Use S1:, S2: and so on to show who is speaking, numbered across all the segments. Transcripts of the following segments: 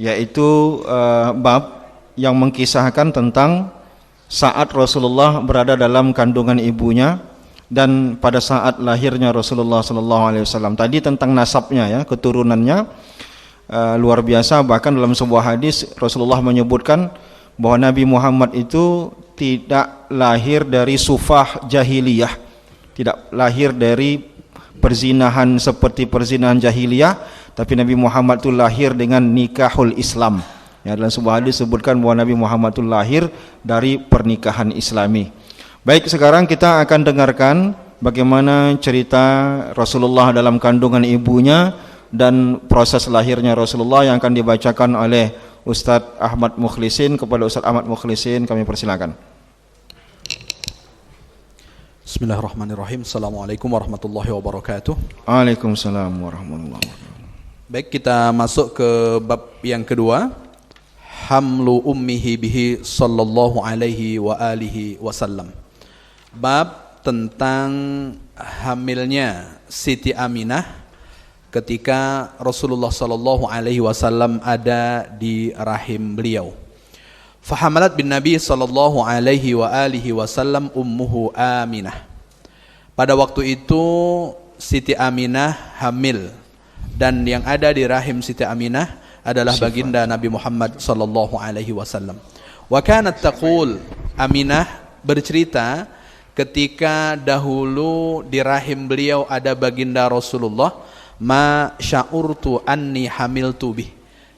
S1: yaitu bab yang mengkisahkan tentang saat Rasulullah berada dalam kandungan ibunya dan pada saat lahirnya Rasulullah SAW. Tadi tentang nasabnya ya, keturunannya luar biasa. Bahkan dalam sebuah hadis Rasulullah menyebutkan bahwa Nabi Muhammad itu tidak lahir dari sufah jahiliyah, tidak lahir dari perzinahan seperti perzinahan jahiliyah, tapi Nabi Muhammad itu lahir dengan nikahul Islam. Ya, dalam sebuah hadis disebutkan bahwa Nabi Muhammad itu lahir dari pernikahan Islami. Baik, sekarang kita akan dengarkan bagaimana cerita Rasulullah dalam kandungan ibunya dan proses lahirnya Rasulullah yang akan dibacakan oleh Ustadz Ahmad Mukhlisin. Kepada Ustadz Ahmad Mukhlisin kami persilakan.
S2: Bismillahirrahmanirrahim. Assalamualaikum warahmatullahi wabarakatuh.
S1: Waalaikumsalam warahmatullahi wabarakatuh.
S2: Baik, kita masuk ke bab yang kedua, hamlu ummihi bihi sallallahu alaihi wa alihi wasallam. Bab tentang hamilnya Siti Aminah ketika Rasulullah sallallahu alaihi wasallam ada di rahim beliau. Fahamalat bin Nabi sallallahu alaihi wa alihi wasallam ummuhu Aminah. Pada waktu itu Siti Aminah hamil, dan yang ada di rahim Siti Aminah adalah baginda Nabi Muhammad sallallahu alaihi wasallam. Wa kanat taqul, Aminah bercerita ketika dahulu di rahim beliau ada baginda Rasulullah, ma sya'urtu anni hamiltu bih.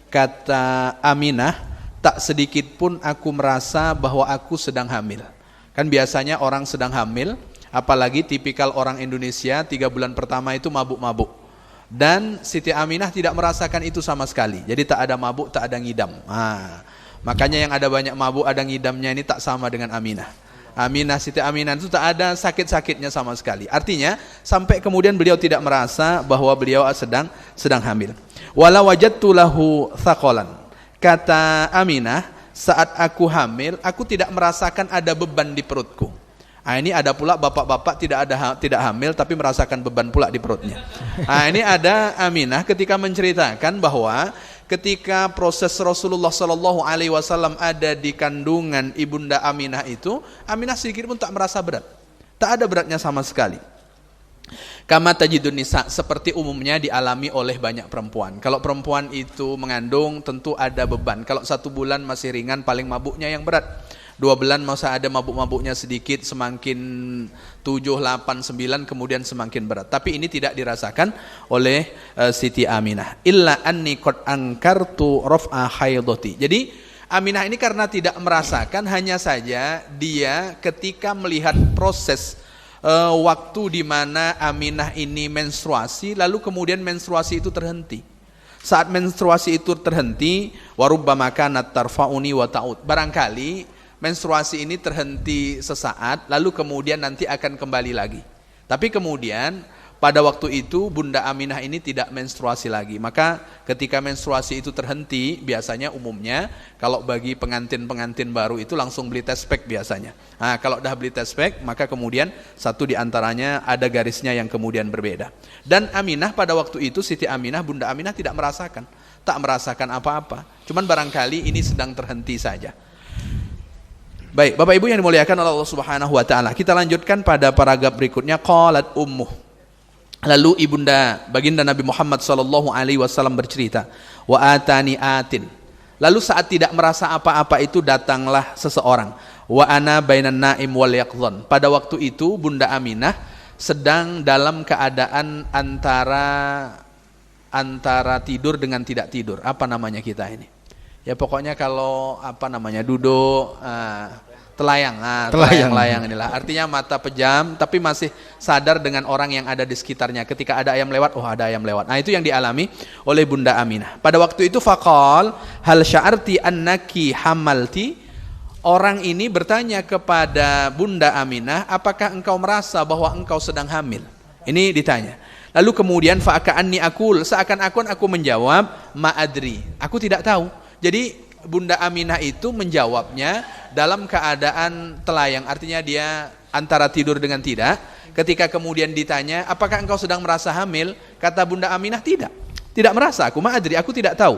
S2: Kata Aminah, tak sedikit pun aku merasa bahwa aku sedang hamil. Kan biasanya orang sedang hamil, apalagi tipikal orang Indonesia 3 bulan pertama itu mabuk-mabuk. Dan Siti Aminah tidak merasakan itu sama sekali. Jadi tak ada mabuk, tak ada ngidam. Makanya yang ada banyak mabuk, ada ngidamnya ini tak sama dengan Aminah. Siti Aminah itu tak ada sakit-sakitnya sama sekali. Artinya sampai kemudian beliau tidak merasa bahwa beliau sedang hamil. Wala wajadtu lahu thaqalan. Kata Aminah, saat aku hamil, aku tidak merasakan ada beban di perutku. Ini ada pula bapak-bapak tidak hamil tapi merasakan beban pula di perutnya. Ini ada Aminah ketika menceritakan bahwa ketika proses Rasulullah sallallahu alaihi wasallam ada di kandungan ibunda Aminah itu, Aminah sedikit pun tak merasa berat. Tak ada beratnya sama sekali. Kama tajidun nisa, seperti umumnya dialami oleh banyak perempuan. Kalau perempuan itu mengandung tentu ada beban. Kalau 1 bulan masih ringan, paling mabuknya yang berat. 2 bulan masa ada mabuk-mabuknya sedikit, semakin 7, 8, 9 kemudian semakin berat. Tapi ini tidak dirasakan oleh Siti Aminah. Illa anni qad ankartu raf'a haidati. Jadi Aminah ini karena tidak merasakan, hanya saja dia ketika melihat proses waktu di mana Aminah ini menstruasi, lalu kemudian menstruasi itu terhenti. Saat menstruasi itu terhenti, warubbama kanat tarfa'uni wa ta'ud. Barangkali menstruasi ini terhenti sesaat, lalu kemudian nanti akan kembali lagi. Tapi kemudian pada waktu itu Bunda Aminah ini tidak menstruasi lagi. Maka ketika menstruasi itu terhenti, biasanya umumnya kalau bagi pengantin-pengantin baru itu langsung beli test pack biasanya. Kalau udah beli test pack, maka kemudian satu diantaranya ada garisnya yang kemudian berbeda. Dan Aminah pada waktu itu, Siti Aminah, Bunda Aminah tidak merasakan, tak merasakan apa-apa. Cuman barangkali ini sedang terhenti saja. Baik, Bapak Ibu yang dimuliakan oleh Allah Subhanahu wa taala. Kita lanjutkan pada paragraf berikutnya, qalat ummuh. Lalu baginda Nabi Muhammad sallallahu alaihi wasallam bercerita, wa atani atin. Lalu saat tidak merasa apa-apa itu datanglah seseorang, wa ana bainan naim wal yaqdhan. Pada waktu itu Bunda Aminah sedang dalam keadaan antara tidur dengan tidak tidur. Apa namanya kita ini? Ya pokoknya kalau duduk, telayang inilah. Artinya mata pejam tapi masih sadar dengan orang yang ada di sekitarnya. Ketika ada ayam lewat, ada ayam lewat. Itu yang dialami oleh Bunda Aminah. Pada waktu itu faqal hal sya'arti annaki hamalti. Orang ini bertanya kepada Bunda Aminah, apakah engkau merasa bahwa engkau sedang hamil? Ini ditanya. Lalu kemudian fa'aka'anni akul, seakan-akan aku menjawab ma'adri, aku tidak tahu. Jadi Bunda Aminah itu menjawabnya dalam keadaan telayang, artinya dia antara tidur dengan tidak. Ketika kemudian ditanya, apakah engkau sedang merasa hamil? Kata Bunda Aminah, tidak merasa, aku ma'adri, aku tidak tahu.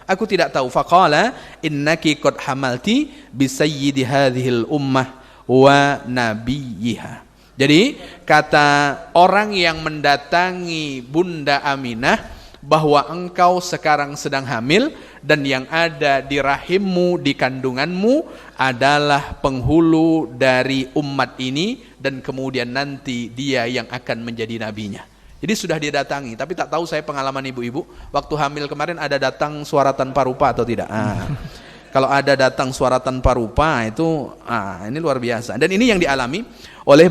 S2: Aku tidak tahu. Faqala innaki qad hamalti bi sayyidi hadhil ummah wa nabiyyiha. Jadi kata orang yang mendatangi Bunda Aminah bahwa engkau sekarang sedang hamil dan yang ada di rahimmu, di kandunganmu adalah penghulu dari umat ini dan kemudian nanti dia yang akan menjadi nabinya. Jadi sudah didatangi, tapi tak tahu saya pengalaman ibu-ibu waktu hamil kemarin ada datang suara tanpa rupa atau tidak. Kalau ada datang suara tanpa rupa itu ini luar biasa. Dan ini yang dialami oleh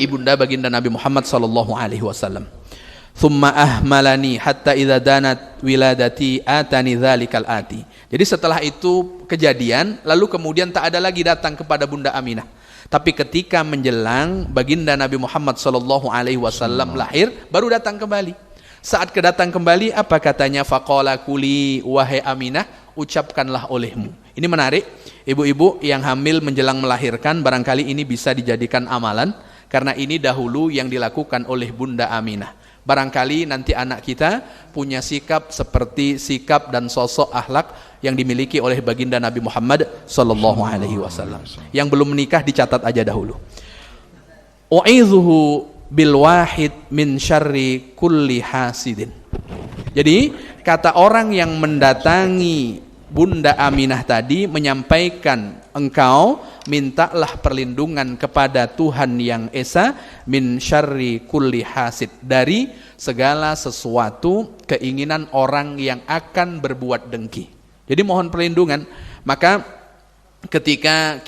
S2: ibunda baginda Nabi Muhammad sallallahu alaihi wasallam. Thumma ahmalani hatta idza danat wiladati atani dzalikal ati. Jadi setelah itu kejadian, lalu kemudian tak ada lagi datang kepada Bunda Aminah. Tapi ketika menjelang baginda Nabi Muhammad sallallahu alaihi wasallam lahir, baru datang kembali. Saat kedatang kembali, apa katanya? Faqala kuli wahai Aminah, ucapkanlah olehmu. Ini menarik, ibu-ibu yang hamil menjelang melahirkan, barangkali ini bisa dijadikan amalan, karena ini dahulu yang dilakukan oleh Bunda Aminah. Barangkali nanti anak kita punya sikap seperti sikap dan sosok akhlak yang dimiliki oleh baginda Nabi Muhammad sallallahu alaihi wasallam. Yang belum menikah dicatat aja dahulu. U'idzuhu bil wahid min syarri kulli hasidin. Jadi kata orang yang mendatangi Bunda Aminah tadi menyampaikan, engkau mintalah perlindungan kepada Tuhan yang Esa min syarri kulli hasid, dari segala sesuatu keinginan orang yang akan berbuat dengki. Jadi mohon perlindungan. Maka ketika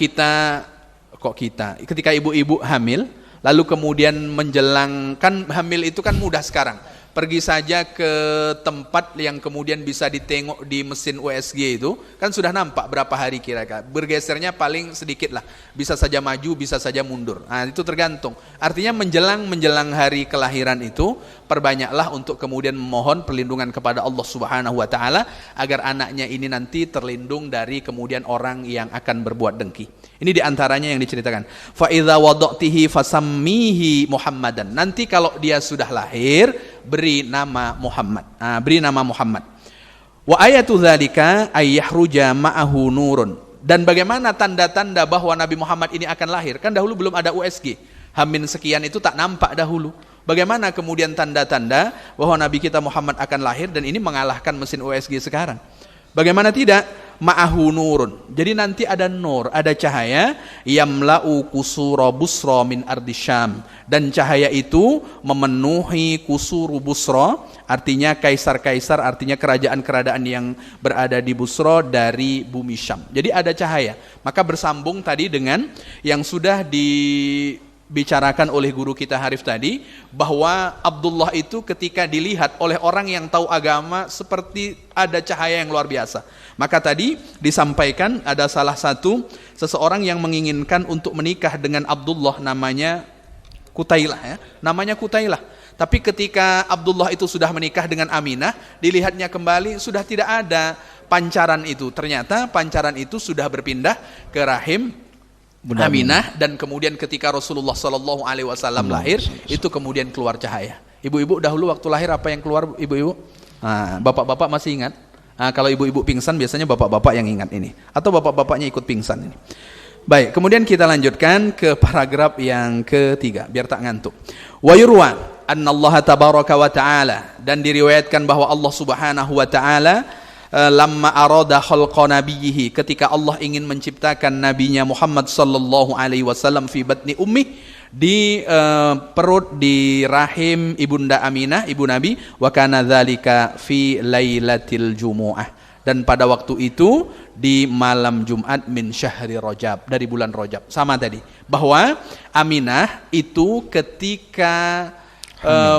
S2: ibu-ibu hamil lalu kemudian menjelang, kan hamil itu kan mudah sekarang. Pergi saja ke tempat yang kemudian bisa ditengok di mesin USG itu, kan sudah nampak berapa hari kira-kira. Bergesernya paling sedikit lah, bisa saja maju, bisa saja mundur. Nah itu tergantung. Artinya menjelang hari kelahiran itu, perbanyaklah untuk kemudian memohon perlindungan kepada Allah Subhanahu Wa Taala agar anaknya ini nanti terlindung dari kemudian orang yang akan berbuat dengki. Ini diantaranya yang diceritakan. Fa idza wada'tihi fasammihi Muhammadan. Nanti kalau dia sudah lahir, beri nama Muhammad. Beri nama Muhammad. Wa ayatu dzalika ayyahruja ma'ahu nurun. Dan bagaimana tanda-tanda bahwa Nabi Muhammad ini akan lahir? Kan dahulu belum ada USG. Hamin sekian itu tak nampak dahulu. Bagaimana kemudian tanda-tanda bahwa Nabi kita Muhammad akan lahir dan ini mengalahkan mesin USG sekarang? Bagaimana tidak? Ma'ahu nurun. Jadi nanti ada nur, ada cahaya, yamla'u kusura busra min ardi Syam. Dan cahaya itu memenuhi kusuru Busra, artinya kaisar-kaisar, artinya kerajaan-kerajaan yang berada di Busra dari bumi Syam. Jadi ada cahaya. Maka bersambung tadi dengan yang sudah dibicarakan oleh guru kita Harif tadi, bahwa Abdullah itu ketika dilihat oleh orang yang tahu agama seperti ada cahaya yang luar biasa. Maka tadi disampaikan ada salah satu seseorang yang menginginkan untuk menikah dengan Abdullah, namanya Kutailah ya. Namanya Kutailah. Tapi ketika Abdullah itu sudah menikah dengan Aminah, dilihatnya kembali sudah tidak ada pancaran itu. Ternyata pancaran itu sudah berpindah ke rahim Bunda Aminah, dan kemudian ketika Rasulullah sallallahu alaihi wasallam lahir, itu kemudian keluar cahaya. Ibu-ibu dahulu waktu lahir apa yang keluar, ibu-ibu? Bapak-bapak masih ingat? Kalau ibu-ibu pingsan biasanya bapak-bapak yang ingat ini, atau bapak-bapaknya ikut pingsan ini. Baik, kemudian kita lanjutkan ke paragraf yang ketiga biar tak ngantuk. Wa yurwa anna Allah tabaraka wa taala, dan diriwayatkan bahwa Allah Subhanahu wa taala lamma arada khalqa nabiyhi, ketika Allah ingin menciptakan nabinya Muhammad sallallahu alaihi wasallam fi batni ummi, di perut, di rahim ibunda Aminah, ibu Nabi, wa kana dzalika fi lailatil jumu'ah, dan pada waktu itu di malam Jumat min syahri Rajab, dari bulan Rajab. Sama tadi bahwa Aminah itu ketika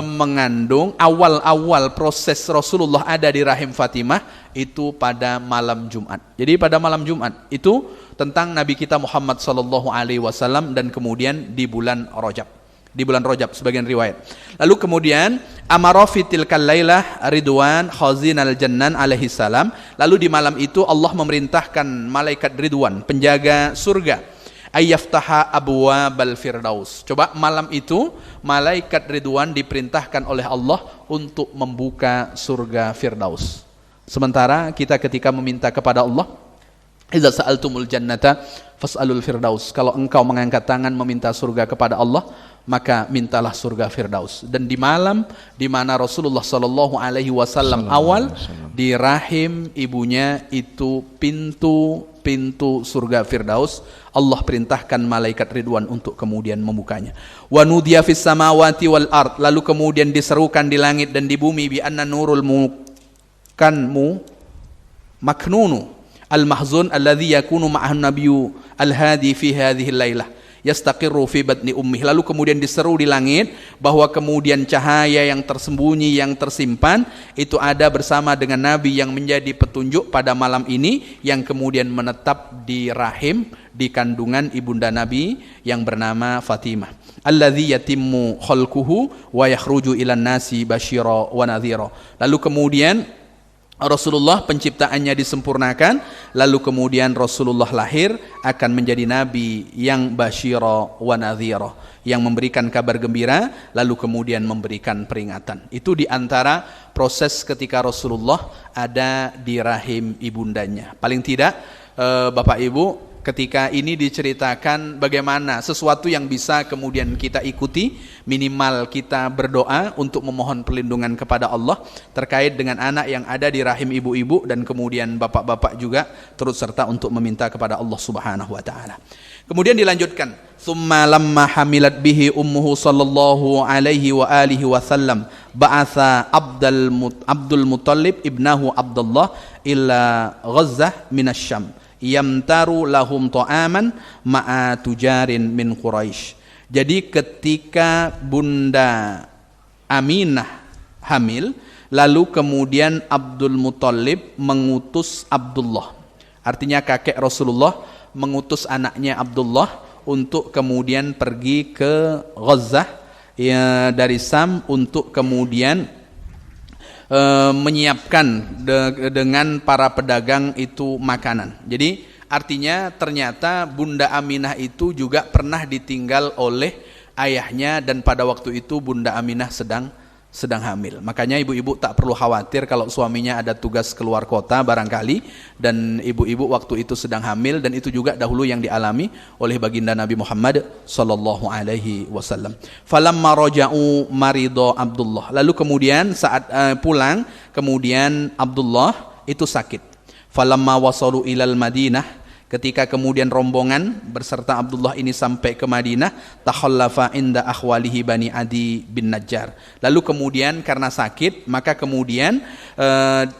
S2: mengandung, awal-awal proses Rasulullah ada di rahim Fatimah itu pada malam Jumat. Jadi pada malam Jumat itu tentang Nabi kita Muhammad sallallahu alaihi wasallam, dan kemudian di bulan Rajab. Di bulan Rajab sebagian riwayat. Lalu kemudian amara fi tilkal lailah Ridwan khazinal jannan alaihi salam. Lalu di malam itu Allah memerintahkan malaikat Ridwan, penjaga surga, ayyaftaha abwabal firdaus. Coba malam itu malaikat Ridwan diperintahkan oleh Allah untuk membuka surga Firdaus. Sementara kita ketika meminta kepada Allah, idza sa'altumul jannata fas'alul firdaus. Kalau engkau mengangkat tangan meminta surga kepada Allah, maka mintalah surga firdaus. Dan di malam di mana Rasulullah sallallahu alaihi wasallam awal di rahim ibunya itu pintu surga firdaus, Allah perintahkan malaikat Ridwan untuk kemudian membukanya. Wa nudiya fis samawati wal ard, lalu kemudian diserukan di langit dan di bumi, bi anna nurul maknunu al-mahzun alladhi yakunu ma'ahan nabiyyu al-hadi fi hadhihi al-lailah yastaqirru fi batni ummih. Lalu kemudian diseru di langit bahwa kemudian cahaya yang tersembunyi, yang tersimpan itu ada bersama dengan Nabi yang menjadi petunjuk pada malam ini, yang kemudian menetap di rahim, di kandungan ibunda Nabi yang bernama Fatimah. Alladzi yatimmu khalquhu wa yakhruju ilan nasi basyira wa nadhira. Lalu kemudian Rasulullah penciptaannya disempurnakan, lalu kemudian Rasulullah lahir akan menjadi nabi yang basyira wa nadhira, yang memberikan kabar gembira lalu kemudian memberikan peringatan. Itu diantara proses ketika Rasulullah ada di rahim ibundanya. Paling tidak Bapak Ibu, ketika ini diceritakan bagaimana sesuatu yang bisa kemudian kita ikuti, minimal kita berdoa untuk memohon perlindungan kepada Allah terkait dengan anak yang ada di rahim ibu-ibu, dan kemudian bapak-bapak juga turut serta untuk meminta kepada Allah Subhanahu wa taala. Kemudian dilanjutkan, "Tsumma lamma hamilat bihi ummuhu sallallahu alaihi wa alihi wasallam ba'atha Abdul Muttalib ibnahu Abdullah ila Ghazzah minasyam yamtaru lahum ta'aman ma'a tujarin min Quraisy." Jadi ketika Bunda Aminah hamil, lalu kemudian Abdul Muttalib mengutus Abdullah, artinya kakek Rasulullah mengutus anaknya Abdullah untuk kemudian pergi ke Ghazzah ya, dari Sam, untuk kemudian menyiapkan dengan para pedagang itu makanan. Jadi artinya ternyata Bunda Aminah itu juga pernah ditinggal oleh ayahnya, dan pada waktu itu Bunda Aminah sedang hamil. Makanya ibu-ibu tak perlu khawatir kalau suaminya ada tugas keluar kota barangkali, dan ibu-ibu waktu itu sedang hamil, dan itu juga dahulu yang dialami oleh baginda Nabi Muhammad sallallahu alaihi wasallam. Falamma raja'u marido Abdullah. Lalu kemudian saat pulang, kemudian Abdullah itu sakit. Falamma wasalu ilal Madinah, ketika kemudian rombongan berserta Abdullah ini sampai ke Madinah, takhallafa inda akhwalihi Bani Adi bin Najjar. Lalu kemudian karena sakit, maka kemudian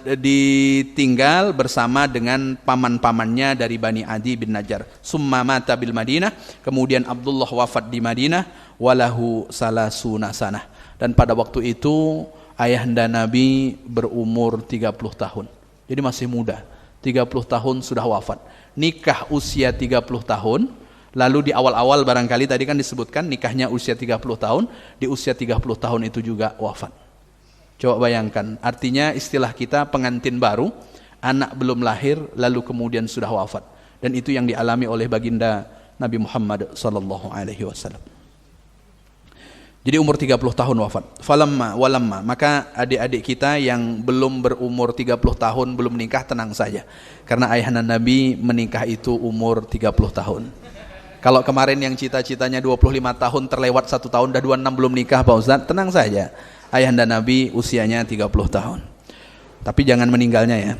S2: ditinggal bersama dengan paman-pamannya dari Bani Adi bin Najjar. Summa mata bil Madinah, kemudian Abdullah wafat di Madinah, walahu salasuna sanah. Dan pada waktu itu ayahanda Nabi berumur 30 tahun. Jadi masih muda. 30 tahun sudah wafat. Nikah usia 30 tahun, lalu di awal-awal barangkali tadi kan disebutkan nikahnya usia 30 tahun, di usia 30 tahun itu juga wafat. Coba bayangkan, artinya istilah kita pengantin baru, anak belum lahir lalu kemudian sudah wafat. Dan itu yang dialami oleh baginda Nabi Muhammad sallallahu alaihi wasallam. Jadi umur 30 tahun wafat. Falamma walamma, maka adik-adik kita yang belum berumur 30 tahun belum nikah, tenang saja. Karena ayahanda Nabi menikah itu umur 30 tahun. Kalau kemarin yang cita-citanya 25 tahun terlewat 1 tahun dah 26 belum nikah Pak Ustaz, tenang saja. Ayahanda Nabi usianya 30 tahun. Tapi jangan meninggalnya ya.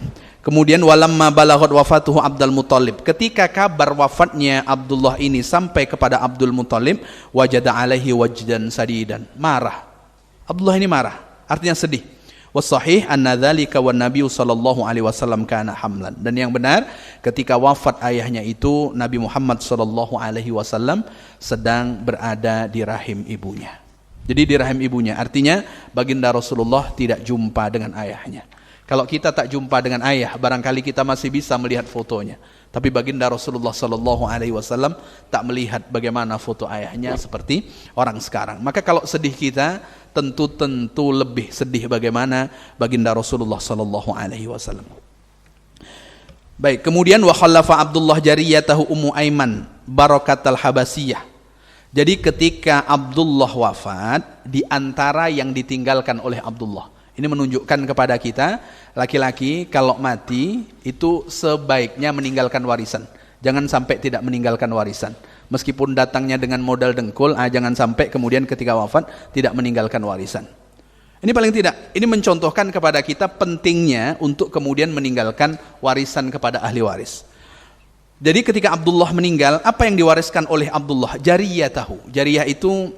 S2: Kemudian walamma balaghat wafatuhu Abdul Muttalib, ketika kabar wafatnya Abdullah ini sampai kepada Abdul Muttalib, wajada alaihi wajdan sadidan, marah. Abdullah ini marah, artinya sedih. Wasahih anna dzalika wan nabiy sallallahu alaihi wasallam kana hamlan. Dan yang benar, ketika wafat ayahnya itu Nabi Muhammad sallallahu alaihi wasallam sedang berada di rahim ibunya. Jadi di rahim ibunya, artinya baginda Rasulullah tidak jumpa dengan ayahnya. Kalau kita tak jumpa dengan ayah, barangkali kita masih bisa melihat fotonya. Tapi baginda Rasulullah sallallahu alaihi wasallam tak melihat bagaimana foto ayahnya seperti orang sekarang. Maka kalau sedih kita, tentu lebih sedih bagaimana baginda Rasulullah sallallahu alaihi wasallam. Baik, kemudian wa khallafa Abdullah jariyatahu Ummu Aiman barakatal Habasiyah. Jadi ketika Abdullah wafat, di antara yang ditinggalkan oleh Abdullah, Ini menunjukkan kepada kita, laki-laki kalau mati itu sebaiknya meninggalkan warisan. Jangan sampai tidak meninggalkan warisan. Meskipun datangnya dengan modal dengkul, jangan sampai kemudian ketika wafat tidak meninggalkan warisan. Ini paling tidak, ini mencontohkan kepada kita pentingnya untuk kemudian meninggalkan warisan kepada ahli waris. Jadi ketika Abdullah meninggal, apa yang diwariskan oleh Abdullah? Jariyah tahu. Jariyah itu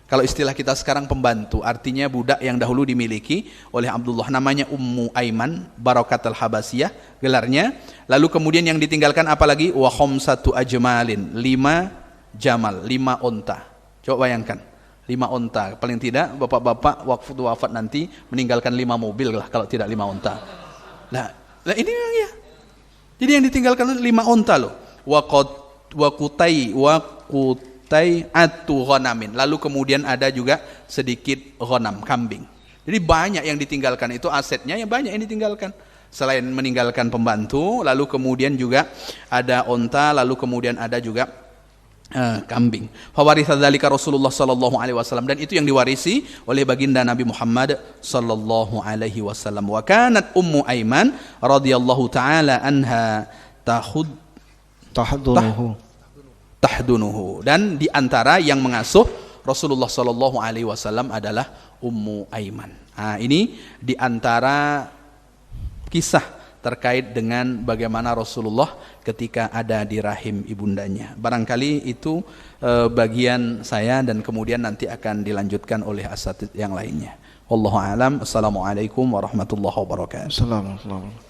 S2: kalau istilah kita sekarang pembantu, artinya budak yang dahulu dimiliki oleh Abdullah. Namanya Ummu Aiman Barakat al-Habasiyah gelarnya. Lalu kemudian yang ditinggalkan apa lagi? Wa khamsatu ajmalin, 5 jamal, 5 onta. Coba bayangkan, 5 onta. Paling tidak bapak-bapak waktu wafat nanti meninggalkan 5 mobil lah, kalau tidak 5 onta. Nah ini ya. Jadi yang ditinggalkan 5 onta loh. Wa kutai atu ghanamin. Lalu kemudian ada juga sedikit ghanam, kambing. Jadi banyak yang ditinggalkan, itu asetnya yang banyak yang ditinggalkan. Selain meninggalkan pembantu, lalu kemudian juga ada onta, lalu kemudian ada juga kambing. Fawaritha dzalika Rasulullah sallallahu alaihi wasallam, dan itu yang diwarisi oleh baginda Nabi Muhammad sallallahu alaihi wasallam. Wa kanat Ummu Aiman radhiyallahu taala anha tahdunuhu, dan di antara yang mengasuh Rasulullah sallallahu alaihi wasallam adalah Ummu Aiman. Ini di antara kisah terkait dengan bagaimana Rasulullah ketika ada di rahim ibundanya. Barangkali itu bagian saya, dan kemudian nanti akan dilanjutkan oleh asatidz yang lainnya. Wallahu a'lam. Assalamualaikum warahmatullahi wabarakatuh.
S1: Assalamualaikum.